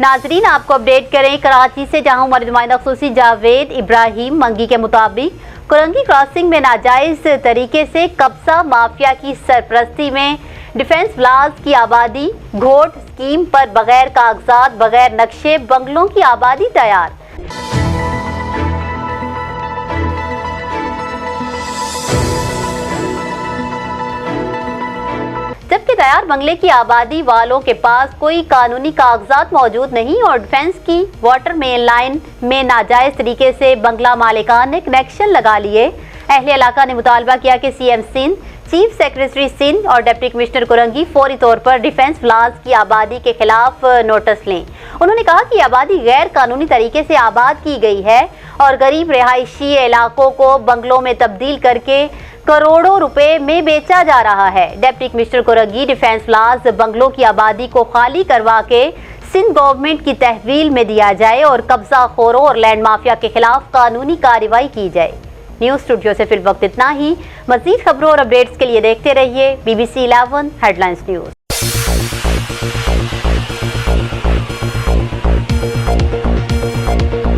नाजरीन, आपको अपडेट करें कराची से, जहां हमारे नुमाइंदा खुसूसी जावेद इब्राहिम मंगी के मुताबिक कुरंगी क्रॉसिंग में नाजायज तरीके से कब्जा माफिया की सरपरस्ती में डिफेंस प्लाज की आबादी, घोट स्कीम पर बगैर कागजात, बगैर नक्शे बंगलों की आबादी तैयार। जबकि तैयार बंगले की आबादी वालों के पास कोई कानूनी कागजात मौजूद नहीं और डिफेंस की वाटर मेन लाइन में नाजायज तरीके से बंगला मालिकान ने कनेक्शन लगा लिए। अहले इलाका ने मुतालबा किया कि CM Sindh, chief secretary Sindh और डिप्टी कमिश्नर कुरंगी फौरी तौर पर डिफेंस प्लाज की आबादी के खिलाफ नोटिस लें। उन्होंने कहा कि आबादी गैर कानूनी तरीके से आबाद की गई है और गरीब रिहायशी इलाकों को बंगलों में तब्दील करके करोड़ों रुपए में बेचा जा रहा है। डिप्टी कमिश्नर कुरंगी डिफेंस प्लाज बंगलों की आबादी को खाली करवा के सिंध गवर्नमेंट की तहवील में दिया जाए और कब्जा खोरों और लैंड माफिया के खिलाफ कानूनी कार्रवाई की जाए। न्यूज स्टूडियो से फिल वक्त इतना ही। मजीद खबरों और अपडेट्स के लिए देखते रहिए BBC 11 हेडलाइंस न्यूज।